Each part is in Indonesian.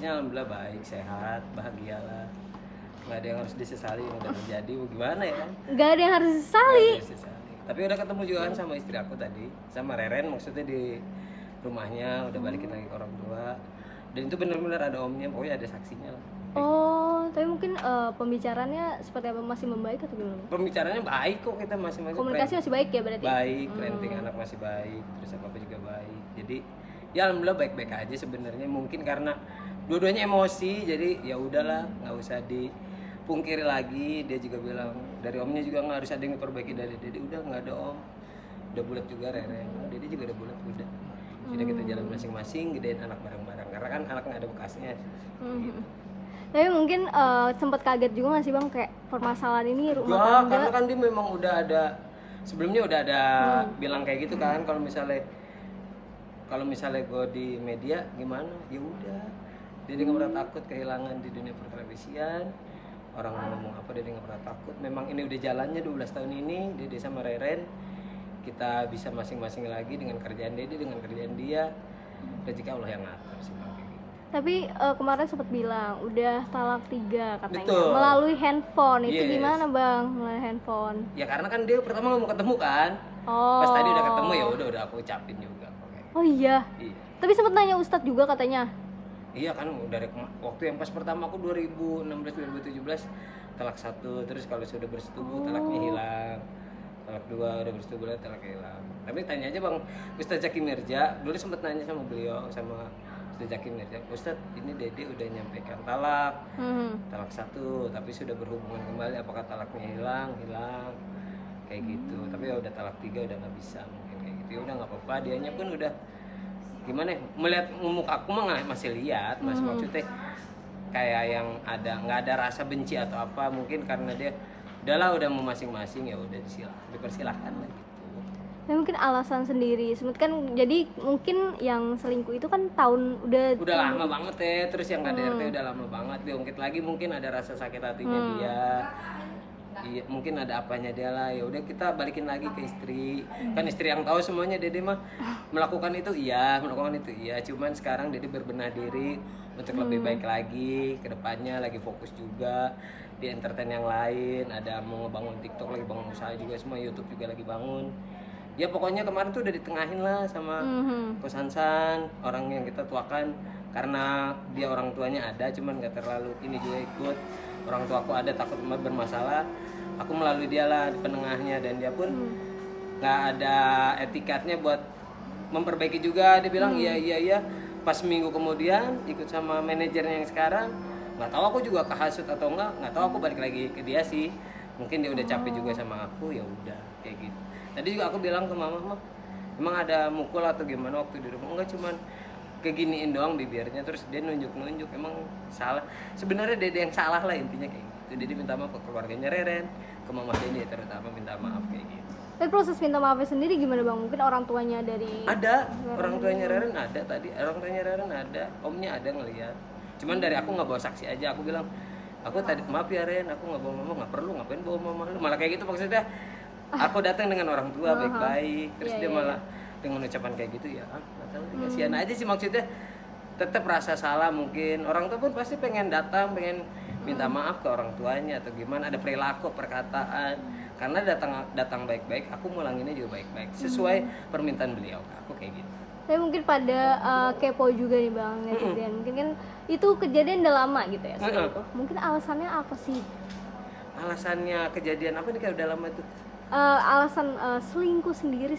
prosesnya alhamdulillah baik, sehat, bahagia lah. Nggak ada yang harus disesali yang udah terjadi, mau gimana ya kan? Nggak ada yang harus Nggak disesali. ada yang disesali. Tapi udah ketemu juga kan sama istri aku tadi, sama Reren maksudnya di rumahnya, udah balikin lagi ke orang tua. Dan itu benar-benar ada omnya, pokoknya ada saksinya lah. Oh, tapi mungkin pembicaraannya seperti apa, masih membaik atau gimana? Pembicaranya baik kok, kita masing-masing Komunikasi masih baik ya berarti? baik, parenting anak masih baik, terus apa juga baik. Jadi ya alhamdulillah baik-baik aja sebenarnya. Mungkin karena dua-duanya emosi, jadi ya udahlah, nggak usah dipungkiri lagi. Dia juga bilang dari omnya juga nggak harus ada yang diperbaiki dari Dede. Udah nggak ada om, udah bulat juga Rere. Dede juga udah bulat udah. Sudah kita jalan masing-masing, gedein anak bareng-bareng. Karena kan anak nggak ada bekasnya. Gitu. Tapi mungkin sempat kaget juga nggak sih bang kayak permasalahan ini rumah Enggak, tangga? karena kan dia memang udah ada sebelumnya udah ada bilang kayak gitu kan, kalau misalnya gue di media gimana, ya udah. Dia nggak pernah takut kehilangan di dunia pertelevisian. Orang ngomong apa dia nggak pernah takut. Memang ini udah jalannya 12 tahun ini, Dede sama Reren. Kita bisa masing-masing lagi dengan kerjaan Dede, dengan kerjaan dia. Rezeki Allah yang ngatur sih Bang, kayak gitu. Tapi kemarin sempat bilang udah talak 3 katanya. Betul. Melalui handphone. Itu Yes. gimana bang melalui handphone? Ya karena kan dia pertama nggak mau ketemu kan. Oh. Pas tadi udah ketemu ya udah aku ucapin juga. Oke. Oh iya. Iya. Tapi sempat nanya Ustadz juga katanya. Iya kan dari waktu yang pas pertama aku 2016 2017 talak 1, terus kalau sudah bersetubuh talaknya hilang. Talak 2 udah bersetubuh lagi talaknya hilang. Tapi tanya aja Bang Ustadz Zaki Mirja, dulu sempat nanya sama beliau sama Ustadz Zaki Mirja, Ustadz ini Dede udah nyampaikan talak. Talak 1 tapi sudah berhubungan kembali, apakah talaknya hilang kayak gitu. Tapi ya udah talak 3 udah nggak bisa mungkin kayak gitu. Ya udah nggak apa-apa, dianya pun udah gimana ya, melihat muka aku mah masih lihat mas, maksudnya kayak yang nggak ada rasa benci atau apa, mungkin karena dia udahlah udah mau masing-masing, ya udah dipersilahkan lah gitu. Tapi mungkin alasan sendiri. Kan jadi mungkin yang selingkuh itu kan udah lama banget ya, terus yang KDRT udah lama banget, diungkit lagi mungkin ada rasa sakit hatinya dia. Iya, mungkin ada apanya dia lah, ya udah kita balikin lagi ke istri. Kan istri yang tahu semuanya. Dede mah melakukan itu iya, cuman sekarang Dede berbenah diri untuk lebih baik lagi ke depannya, lagi fokus juga di entertain yang lain, ada mau ngebangun TikTok, lagi bangun usaha juga, semua YouTube juga lagi bangun. Ya pokoknya kemarin tuh udah ditengahin lah sama Ko Sansan, orang yang kita tuakan, karena dia orang tuanya ada cuman gak terlalu ini juga ikut. Orang tua aku ada takut bermasalah, aku melalui dia lah di penengahnya, dan dia pun nggak ada etikatnya buat memperbaiki juga. Dia bilang iya. Pas minggu kemudian ikut sama manajernya yang sekarang, nggak tahu aku juga kehasut atau nggak tahu, aku balik lagi ke dia sih, mungkin dia udah capek juga sama aku, ya udah kayak gitu. Tadi juga aku bilang ke mama, mah emang ada mukul atau gimana waktu di rumah? Enggak, cuman keginiin doang bibirnya, terus dia nunjuk emang salah. Sebenarnya Dede yang salah lah intinya kayak gitu. Dede minta maaf ke keluarganya Reren, ke mama Dede terutama minta maaf kayak gitu. Tapi proses minta maafnya sendiri gimana bang? Mungkin orang tuanya dari Ada, orang tuanya Reren ada tadi, orang tuanya Reren ada, omnya ada ngelihat. Cuman dari aku nggak bawa saksi aja, aku bilang aku tadi maaf ya Ren, aku nggak bawa mama, nggak perlu, ngapain bawa mama lu, malah kayak gitu maksudnya. Aku datang dengan orang tua baik-baik, terus dia malah dengan ucapan kayak gitu, ya nggak tahu, kasihan aja sih maksudnya. Tetap rasa salah mungkin, orang tua pun pasti pengen datang, pengen minta maaf ke orang tuanya atau gimana, ada perilaku perkataan, karena datang baik-baik, aku ngulanginnya juga baik-baik sesuai permintaan beliau, aku kayak gitu. Tapi mungkin pada kepo juga nih bang netizen, mungkin kan itu kejadian udah lama gitu ya selingkuh. Mungkin alasannya apa sih? Alasannya kejadian apa nih kayak udah lama tuh? Alasan selingkuh sendiri.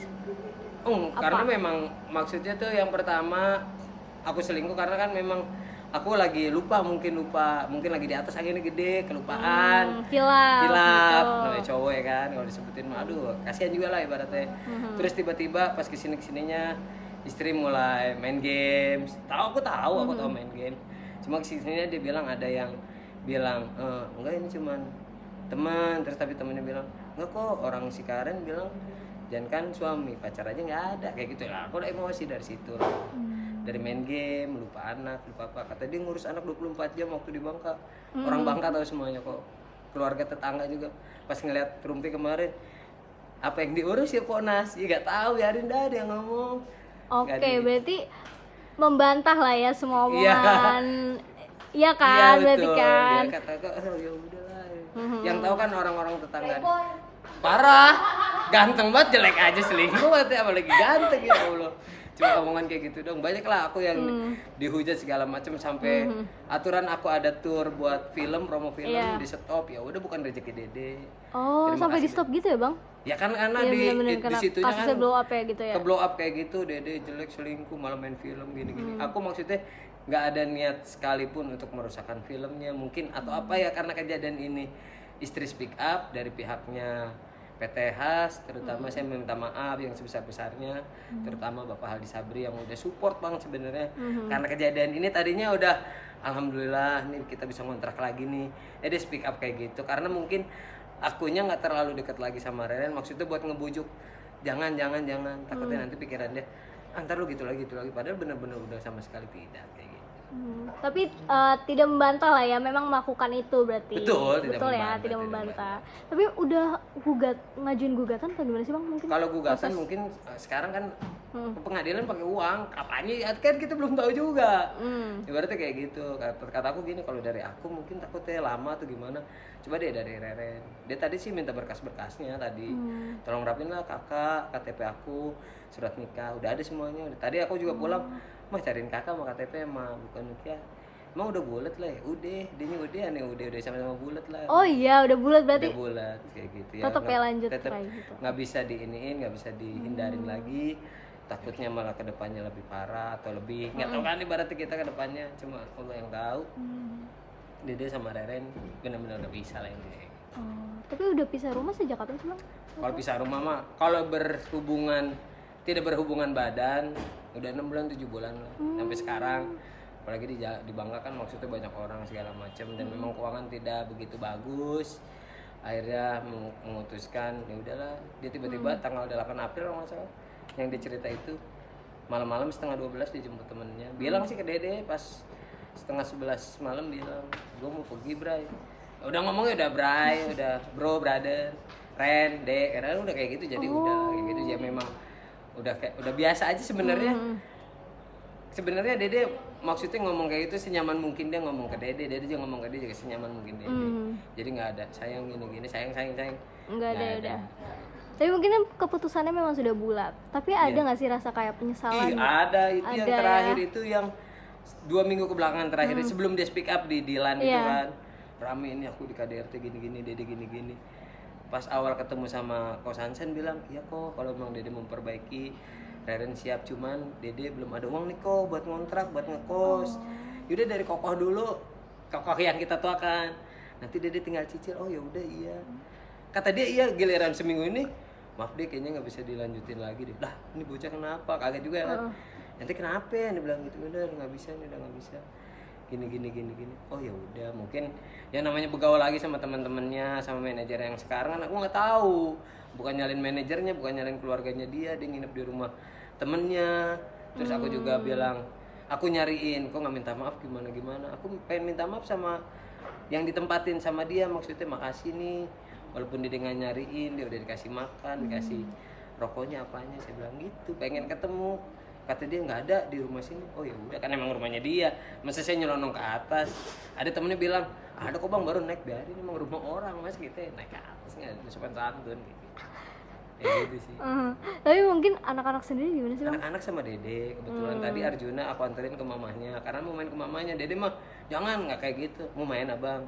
Karena memang maksudnya tuh yang pertama aku selingkuh karena kan memang aku lagi lupa, mungkin lagi di atas anginnya gede, kelupaan, Hilap gitu. namanya cowok ya kan, kalau disebutin mah aduh kasihan juga lah ibaratnya. Terus tiba-tiba pas kesininya istri mulai main games, aku tahu main game, cuma kesininya dia bilang, ada yang bilang enggak ini cuman teman, terus tapi temennya bilang enggak kok, orang si Karen bilang jangan kan suami, pacar aja nggak ada, kayak gitu lah. Aku udah emosi dari situ lah. Dari main game, lupa anak, lupa apa, kata dia ngurus anak 24 jam waktu di Bangka. Orang Bangka tahu semuanya kok, keluarga tetangga juga. Pas ngeliat Rumpi kemarin, apa yang diurus ya Ponas, ya nggak tahu, biarin dah dia ngomong. Oke, berarti membantah lah ya semua omongan Iya kan, berarti betul. kan. Ya kata aku, oh ya udahlah. Yang tahu kan orang-orang tetangga. Parah, ganteng banget jelek aja selingkuh, apalagi ganteng ya Allah. Cuma omongan kayak gitu dong. Banyak lah aku yang dihujat segala macam sampai aturan aku ada tour buat film, promo film di stop. Ya udah bukan rezeki Dede. Oh, Terima sampai kasih, di stop gitu ya, Bang? Ya kan karena Iya, di bener-bener, di karena situnya kasusnya kan blow up ya gitu ya. ke blow up kayak gitu, Dede jelek selingkuh malah main film gini-gini. Aku maksudnya nggak ada niat sekalipun untuk merusakkan filmnya mungkin atau apa ya, karena kejadian ini istri speak up dari pihaknya PT Has, terutama saya minta maaf yang sebesar-besarnya, terutama Bapak Haldi Sabri yang udah support banget sebenarnya. Karena kejadian ini tadinya udah alhamdulillah nih kita bisa ngontrak lagi nih. Dia speak up kayak gitu karena mungkin akunya nggak terlalu dekat lagi sama Reren, maksudnya buat ngebujuk jangan takutnya nanti pikiran dia ntar lu gitu lagi padahal bener-bener udah sama sekali tidak kayak gitu. Tapi tidak membantah lah ya, memang melakukan itu berarti. Betul Ya, tidak membantah. Tapi udah ngajuin gugatan atau gimana sih Bang mungkin? Kalau gugatan mungkin sekarang kan ke pengadilan pakai uang, apanya kan kita belum tahu juga. Ibaratnya kayak gitu. Kata aku gini, kalau dari aku mungkin takutnya lama atau gimana. Coba deh dari Reren. Dia tadi sih minta berkas-berkasnya tadi. Tolong rapin lah kakak, KTP aku, surat nikah, udah ada semuanya. Tadi aku juga pulang, mah cariin kakak sama KTP mah bukan nikah. Emang udah bulat lah ya, udah sama-sama bulat lah. Oh iya, udah bulat berarti. Udah bulat kayak gitu ya. Tetap ya lanjut tetep kayak gitu. Nggak bisa diiniin, nggak bisa dihindarin lagi. Takutnya malah kedepannya lebih parah atau lebih nggak tahu kan ibaratnya kita kedepannya cuma Allah yang tahu. Dede sama Reren benar-benar udah pisah lah ini. Tapi udah pisah rumah sejak kapan sih Bang? Kalau pisah rumah mah, kalau tidak berhubungan badan udah 6 bulan 7 bulan lah sampai sekarang. Apalagi di Bangka kan maksudnya banyak orang segala macam dan memang keuangan tidak begitu bagus. Akhirnya memutuskan ya udahlah, dia tiba-tiba tanggal 8 April kalau nggak salah yang dia cerita itu malam-malam setengah 12 dijemput temennya, bilang sih ke Dede pas setengah 11 malam bilang gue mau pergi Bray. Udah ngomongnya udah Bray, udah bro, brother, Ren, Dek, karena udah kayak gitu jadi udah kayak gitu ya memang udah biasa aja sebenarnya. Sebenarnya Dede maksudnya ngomong kayak gitu senyaman mungkin dia ngomong ke Dede juga ngomong ke dia juga senyaman mungkin Dede. Jadi nggak ada sayang gini sayang. Nggak ada udah. Tapi mungkin keputusannya memang sudah bulat. Tapi ada nggak sih rasa kayak penyesalan? Ada itu yang terakhir itu yang 2 minggu kebelakangan terakhir sebelum dia speak up di Dilan itu kan rame ini aku di KDRT gini Dede gini. Pas awal ketemu sama Ko Sansen bilang iya kok kalau memang Dede memperbaiki Reren siap, cuman Dede belum ada uang nih kok buat ngontrak, buat ngekos. Yaudah dari kokoh dulu, kokoh yang kita tuakan. Nanti Dede tinggal cicil. Oh ya udah iya. Kata dia iya, giliran seminggu ini, maaf deh kayaknya nggak bisa dilanjutin lagi deh. Lah ini bocah kenapa? Kaget juga kan. Nanti kenapa ya? Dia bilang gitu, udah nggak bisa. Gini. Oh ya udah, mungkin yang namanya begaul lagi sama teman-temannya, sama manajer yang sekarang kan aku nggak tahu. Bukan nyalin manajernya, bukan nyalin keluarganya dia nginep di rumah temennya. Terus aku juga bilang, aku nyariin, kok nggak minta maaf gimana? Aku pengen minta maaf sama yang ditempatin sama dia, maksudnya makasih nih. Walaupun dia nggak nyariin, dia udah dikasih makan, dikasih rokoknya apanya, saya bilang gitu, pengen ketemu. Kata dia nggak ada di rumah sini. Oh ya udah, kan emang rumahnya dia. Masa saya nyelonong ke atas. Ada temennya bilang, ada kok Bang baru naik, biarin emang rumah orang mas gitu ya. Naik ke atas nggak ada sopan santun gitu. Ya gitu sih. Tapi mungkin anak-anak sendiri gimana sih Bang? Anak-anak sama Dede kebetulan tadi Arjuna aku anterin ke mamahnya karena mau main ke mamahnya. Dede mah jangan, nggak kayak gitu, mau main abang,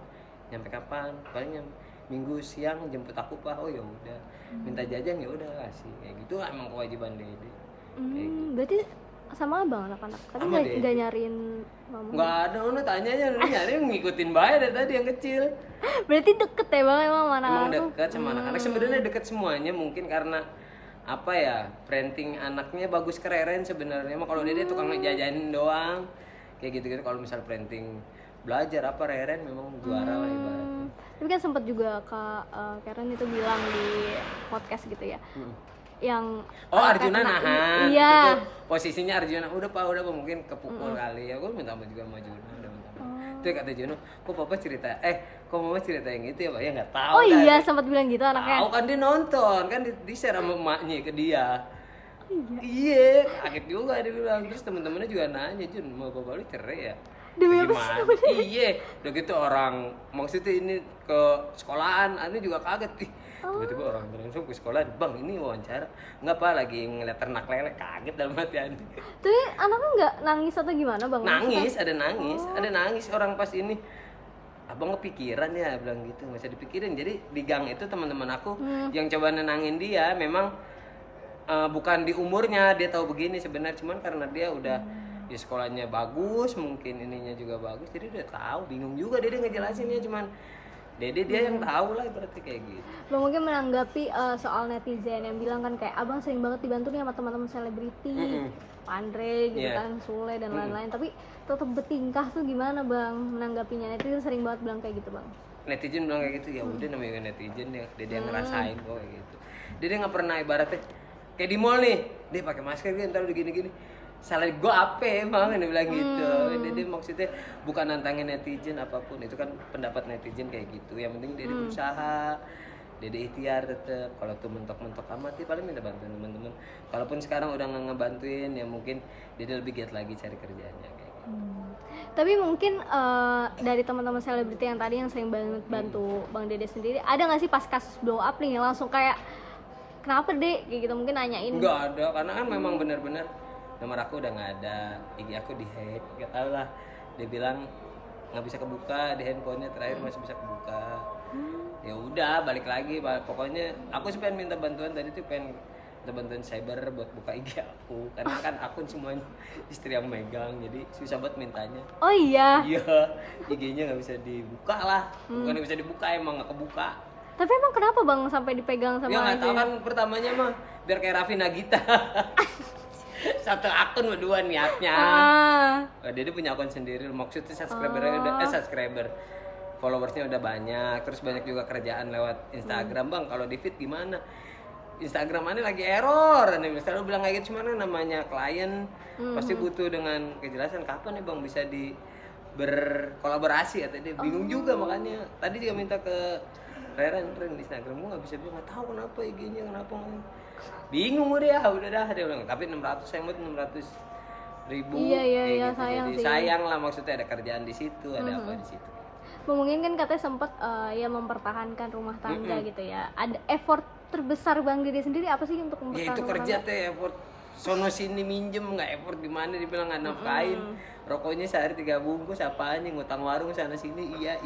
nyampe kapan? Paling Minggu siang jemput aku Pak. Oh ya udah, minta jajan ya udah kasih, kayak gitu emang kewajiban Dede. Kayak gitu. Berarti sama abang anak-anak, tapi nggak nyariin mama? Nggak ada, tanyanya nyariin ngikutin bayi dari tadi yang kecil. Berarti deket ya Bang emang sama anak-anak? Emang deket sama anak-anak, sebenarnya deket semuanya mungkin karena apa ya, parenting anaknya bagus keren sebenarnya. Emang kalau dia tukang ngejajanin doang kayak gitu. Kalau misal parenting belajar apa Reren memang juara lah ibaratnya. Tapi kan sempat juga Kak Karen itu bilang di podcast gitu ya. Yang Arjuna nahan. Iya. Itu posisinya Arjuna udah pak mungkin kepukul kali ya. Gue minta maaf juga sama Juno, udah minta maaf. Itu kata Juno, kok papa cerita kok mama cerita yang itu ya pak, ya nggak tahu. Oh iya, sempat bilang gitu anaknya. Tahu kan, dia nonton kan di share sama emaknya ke dia. Iya, kaget juga dia bilang. Terus temen-temennya juga nanya, Jun mau bapak lu cerai ya? Demi apa gimana? Iya, udah gitu orang maksudnya ini ke sekolahan, Ani juga kaget. Ih, tiba-tiba orang langsung ke sekolah, bang ini wawancara, nggak apa lagi ngeliat ternak lele, kaget dalam hati Ani. Tapi anaknya nggak nangis atau gimana bang? Nangis, ada nangis orang pas ini. Abang kepikiran ya, bilang gitu, nggak usah dipikirin. Jadi di gang itu teman-teman aku yang coba nenangin dia, memang bukan di umurnya dia tahu begini sebenarnya, cuman karena dia udah ya sekolahnya bagus, mungkin ininya juga bagus, jadi udah tahu. Bingung juga Dede ngejelasinnya, cuman Dede dia yang tahu lah berarti kayak gitu. Bang mungkin menanggapi soal netizen yang bilang kan kayak abang sering banget dibantu nih sama teman-teman selebriti, Andre gitu kan, Sule dan lain-lain, tapi tetap bertingkah tuh gimana bang menanggapinya? Netizen sering banget bilang kayak gitu bang. Netizen bilang kayak gitu, ya udah namanya netizen ya, Dede yang ngerasain kok kayak gitu. Dede nggak pernah ibaratnya kayak di mall nih, dia pakai masker gitu, ntar udah gini-gini. Salah gue apa emang, dia bilang gitu. Dede maksudnya bukan nantangin netizen apapun, itu kan pendapat netizen kayak gitu. Yang penting Dede berusaha, Dede ikhtiar tetep. Kalau tuh mentok-mentok amat, ya paling minta bantuan teman-teman. Kalaupun sekarang udah nggak ngebantuin, ya mungkin Dede lebih giat lagi cari kerjaannya kayak gitu. Tapi mungkin dari teman-teman selebriti yang tadi yang sering banget bantu Bang Dede sendiri, ada nggak sih pas kasus blow up nih langsung kayak kenapa deh kayak gitu, mungkin nanyain? Nggak ada, karena kan memang benar-benar nomor aku udah nggak ada, IG aku di hack, nggak tahu lah. Dia bilang nggak bisa kebuka di handphonenya, terakhir masih bisa kebuka. Ya udah balik lagi, pokoknya aku sih pengen minta bantuan tadi tuh, pengen minta bantuan cyber buat buka IG aku, karena kan akun semuanya istri yang megang, jadi susah banget mintanya. Oh iya. Iya, IG-nya nggak bisa dibuka lah, bukan nggak bisa dibuka, emang nggak kebuka. Tapi emang kenapa bang sampai dipegang sama Ya nggak tahu IG? kan, pertamanya mah biar kayak Raffi Nagita. Satu akun berdua niatnya. Dia punya akun sendiri, maksudnya subscribernya udah followersnya udah banyak, terus banyak juga kerjaan lewat Instagram. Bang kalau di feed gimana? Instagram aneh lagi error, aneh selalu bilang kayak gitu. Cuman namanya klien pasti butuh dengan kejelasan kapan nih bang bisa berkolaborasi, atau dia bingung juga. Makanya tadi juga minta ke Ren di Instagram, gue nggak bisa, dia nggak tahu kenapa IG-nya kenapa, bingung udah dah dia bilang. Tapi 600 saya buat 600.000. Iya, gitu. sayang jadi sih. sayang lah, maksudnya ada kerjaan di situ, ada apa di situ. Mungkin kan katanya sempat ya mempertahankan rumah tangga gitu ya. Ada effort terbesar Bang Dede sendiri apa sih untuk Ya mempertahankan itu rumah kerja tangga? teh effort, sono sini minjem, nggak effort gimana, dibilang nggak nafkain. Rokoknya sehari 3 bungkus, apanya ngutang warung sana sini, iya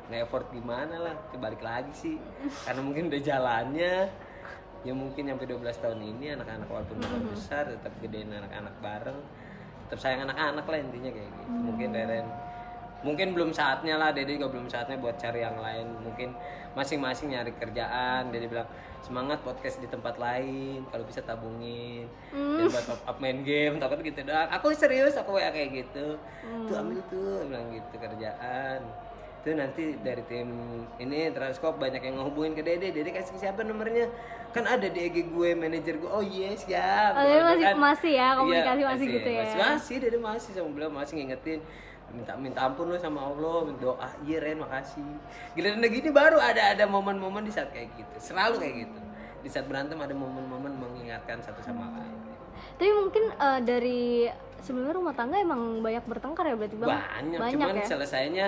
nggak effort gimana lah. Balik lagi sih karena mungkin udah jalannya ya, mungkin sampai 12 tahun ini anak-anak walaupun udah besar tetap gedein anak-anak bareng, tetap sayang anak-anak lah intinya kayak gitu. Mungkin Reren mungkin belum saatnya lah, Dede juga belum saatnya buat cari yang lain, mungkin masing-masing nyari kerjaan. Dede bilang semangat podcast di tempat lain, kalau bisa tabungin dan buat top up main game, takut gitu doang. Aku serius, aku kayak gitu. Tuh ambil tuh, bilang gitu kerjaan. Tuh nanti dari tim ini Transkop banyak yang ngehubungin ke Dede kasih siapa nomornya, kan ada di IG gue, manajer gue. Oh yes siap. Masih ya komunikasi masih gitu ya. Masih Dede masih sama beliau, masih ngingetin minta ampun lo sama Allah, doa. Iya Ren makasih. Giliran gini baru ada momen-momen di saat kayak gitu, selalu kayak gitu. Di saat berantem ada momen-momen mengingatkan satu sama lain. Tapi mungkin dari sebelumnya rumah tangga emang banyak bertengkar ya berarti Bang? Banyak cuman ya? Selesainya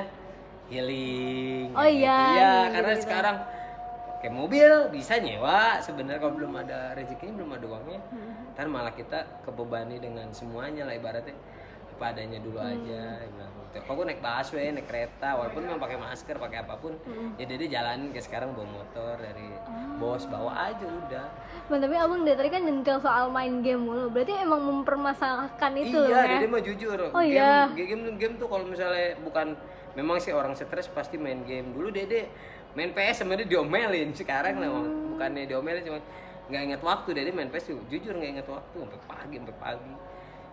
healing. Oh iya. Gitu. Ya karena sekarang kayak mobil bisa nyewa, sebenarnya kalau belum ada rezekinya, belum ada uangnya, ntar malah kita kebebani dengan semuanya lah, ibaratnya apa adanya dulu aja. Aku naik busway, naik kereta, walaupun memang pakai masker, pakai apapun, ya dia jalanin. Kayak sekarang bawa motor dari bos, bawa aja udah. Tapi abang dari tadi kan nyentil soal main game mulu, berarti emang mempermasalahkan itu iya, loh ya? Dia mah jujur. Oh iya. Game tuh kalau misalnya bukan, memang sih orang stres pasti main game. Dulu Dede main PS sama dia diomelin, sekarang lah bukannya diomelin, cuma nggak ingat waktu. Dede main PS tuh jujur nggak ingat waktu sampai pagi.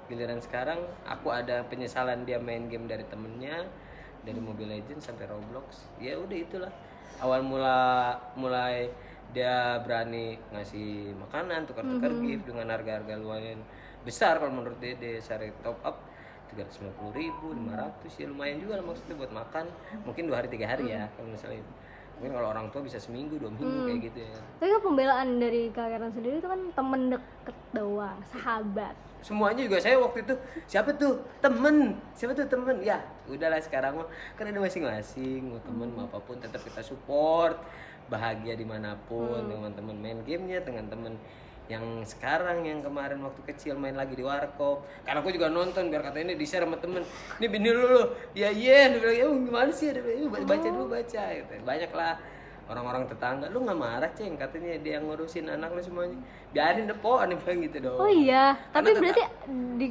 Giliran sekarang aku ada penyesalan dia main game dari temennya, dari Mobile Legends sampai Roblox. Ya udah itulah awal mulai dia berani ngasih makanan, tukar-tukar gift dengan harga-harga lumayan besar kalau menurut Dede. Sehari top up 350.000, 500 ya lumayan juga lah, maksudnya buat makan mungkin 2 hari 3 hari ya kalau misalnya itu. Mungkin kalau orang tua bisa seminggu 2 minggu kayak gitu ya. Tapi kan pembelaan dari Kak Karen sendiri itu kan temen deket doang, sahabat. Semuanya juga saya waktu itu siapa tuh temen ya udahlah sekarang mah kan ada masing-masing mau temen mau apapun tetap kita support, bahagia dimanapun, teman-teman main gamenya dengan temen yang sekarang yang kemarin waktu kecil main lagi di warkop, karena aku juga nonton biar katanya di share sama temen, ini bini lu ya dia bilang ya gimana sih, dia bilang baca dulu baca gitu. Banyak lah orang-orang tetangga, lu nggak marah ceng, katanya dia yang ngurusin anak lu semuanya, biarin deh po, aneh bilang gitu dong. Oh iya, tapi berarti di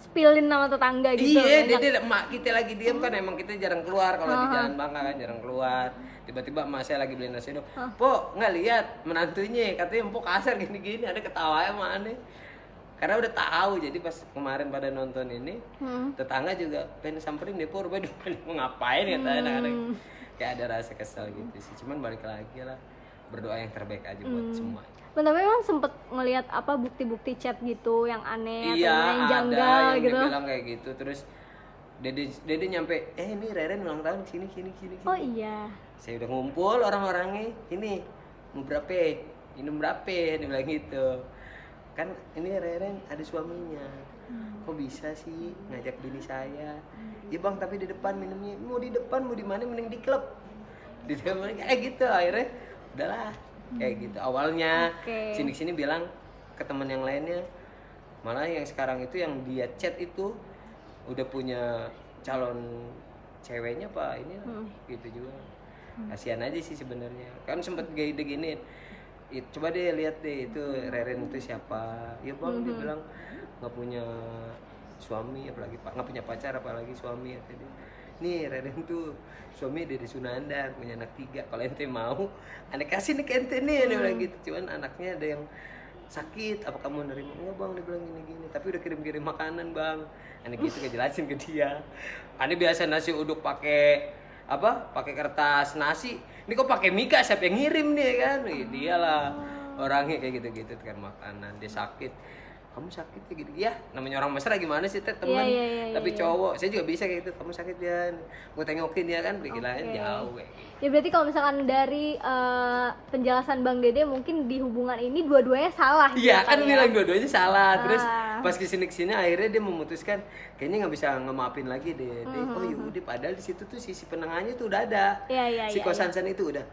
spillin nama tetangga gitu. Iya, dia emak kita lagi diem kan, emang kita jarang keluar kalau di Jalan Bangka kan jarang keluar. Tiba-tiba emak saya lagi beliin nasi uduk, po nggak lihat menantunya, katanya empok kasar gini-gini, ada ketawanya sama aneh. Karena udah tahu, jadi pas kemarin pada nonton ini, tetangga juga pengen samperin deh po, rupanya mau ngapain katanya anak-anak. Kayak ada rasa kesal gitu sih, cuman balik lagi lah, berdoa yang terbaik aja buat semua. Tapi memang sempet ngelihat apa bukti-bukti chat gitu yang aneh Iya, atau yang janggal ada yang gitu. dia bilang kayak gitu, terus Dede nyampe, ini Reren ulang tahun sini. Oh iya. Saya udah ngumpul orang-orangnya, ini mau berapa? Minum berapa? Dia bilang gitu. Kan ini Reren ada suaminya. Kok bisa sih ngajak bini saya? Ya bang, tapi di depan minumnya. Mau di depan, mau di mana? Mending di klub. Di depan kayak gitu. Akhirnya udahlah kayak gitu. Awalnya sini bilang ke teman yang lainnya. Malah yang sekarang itu yang dia chat itu udah punya calon ceweknya pak ini gitu juga. Kasihan aja sih sebenarnya, kan sempet gede gini. Coba deh lihat deh itu Reren itu siapa. Ya bang, dia bilang nggak punya suami, apalagi pak nggak punya pacar, apalagi suami. Tadi nih Reren tuh suami dari Sunandar, punya anak 3. Kalau ente mau ane kasih nih ke ente nih, dia bilang gitu. Cuman anaknya ada yang sakit, apa kamu nerima? Enggak bang, dia bilang gini, tapi udah kirim makanan bang. Aneh gitu ngejelasin ke dia. Aneh biasa nasi uduk pakai apa? Pakai kertas nasi. Ini kok pakai mika, siapa yang ngirim nih kan? Dia lah orangnya kayak gitu kan makanan. Dia sakit. Kamu sakit ya gitu. Ya, namanya orang mesra gimana sih teh teman. Tapi cowok, saya juga bisa kayak gitu. Kamu sakit ya. Gue tengokin ya kan, pikirannya jauh kayak gitu. Ya berarti kalau misalkan dari penjelasan Bang Dede mungkin di hubungan ini dua-duanya salah. Iya kan bilang dua-duanya salah. Terus pas kesini akhirnya dia memutuskan kayaknya nggak bisa ngemaafin lagi deh. Oh yaudah, padahal di situ tuh sisi penengahnya tuh udah ada. Si Kosansan itu udah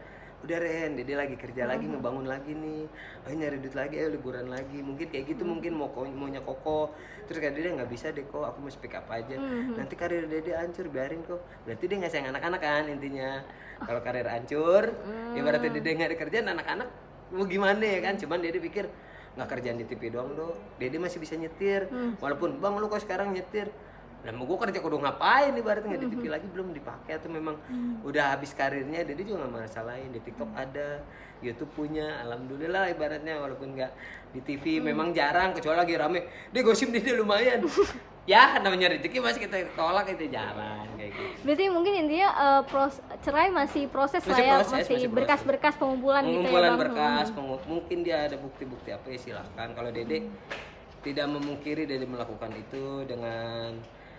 Ren, dia lagi kerja lagi, ngebangun lagi nih, ayo nyari duit lagi, ayo liburan lagi, mungkin kayak gitu, mungkin maunya Koko, terus kayak dia nggak bisa deh kok, aku mau speak up aja, nanti karir Dede hancur, biarin kok, berarti dia nggak sayang anak-anak kan intinya, kalau karir hancur, ibaratnya Dede nggak ada kerjaan, anak-anak mau gimana ya kan, cuman Dede pikir nggak kerjaan di TV doang dong, Dede masih bisa nyetir, walaupun bang lu kok sekarang nyetir. Lah mau gue kerja kudu ngapain nih, berarti nggak di TV lagi, belum dipakai atau memang udah habis karirnya. Jadi juga nggak masalahin, di TikTok ada, YouTube punya, alhamdulillah ibaratnya, walaupun nggak di TV memang jarang, kecuali lagi rame dia gosip dia lumayan. Ya namanya rezeki masih kita tolak, itu jalan kayak gitu. Berarti mungkin intinya cerai masih proses lah ya, masih berkas-berkas pengumpulan gitu ya, pengumpulan berkas, mungkin dia ada bukti-bukti apa ya silahkan. Kalau Dede tidak memungkiri Dede melakukan itu dengan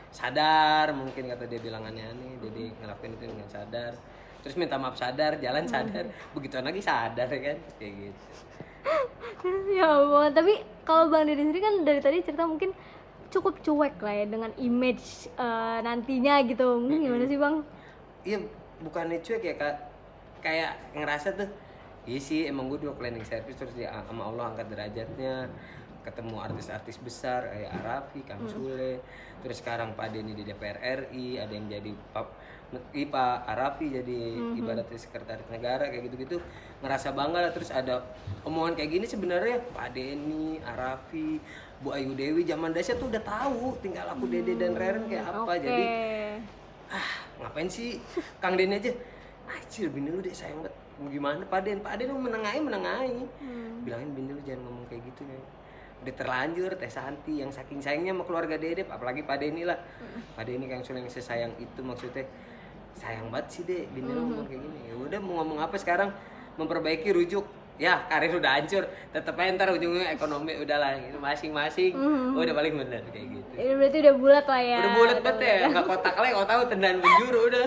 sadar, mungkin kata dia bilang aneh-aneh, Dede ngelakuin itu dengan sadar, terus minta maaf sadar, jalan sadar, begitu lagi sadar ya kan, kayak gitu. Ya ampun, tapi kalau Bang Dede sendiri kan dari tadi cerita mungkin cukup cuek lah ya dengan image nantinya gitu, mungkin gimana sih Bang? Iya, bukannya cuek ya kak, kayak ngerasa tuh, iya sih emang gue dua cleaning service, terus ya sama Allah angkat derajatnya, ketemu artis-artis besar kayak Arafi, Kang Sule, terus sekarang Pak Denny di DPR RI, ada yang jadi Pak Arafi jadi ibaratnya sekretaris negara kayak gitu-gitu, ngerasa bangga lah. Terus ada omongan kayak gini sebenarnya Pak Denny, Arafi, Bu Ayu Dewi zaman dahsyat tuh udah tahu tinggal aku Dede dan Reren kayak apa. Jadi ngapain sih Kang Denny aja, cil bini lu deh sayang banget, gimana Pak Den menengahi bilangin bini lu jangan ngomong kayak gitu ya, udah terlanjur Teh Santi yang saking sayangnya sama keluarga Dede, apalagi Pak Denny lah. Pak Denny Kang Sule yang sesayang itu, maksudnya sayang banget sih deh bini lu ngomong kayak gini. Ya udah mau ngomong apa sekarang, memperbaiki rujuk ya, karir udah hancur, tetep aja ntar ujungnya ekonomi udahlah gitu, masing-masing udah paling bener kayak gitu. Ini berarti udah bulat lah ya. Udah bulat banget ya, nggak kotak lagi, kalau tahu tendan penjuru udah.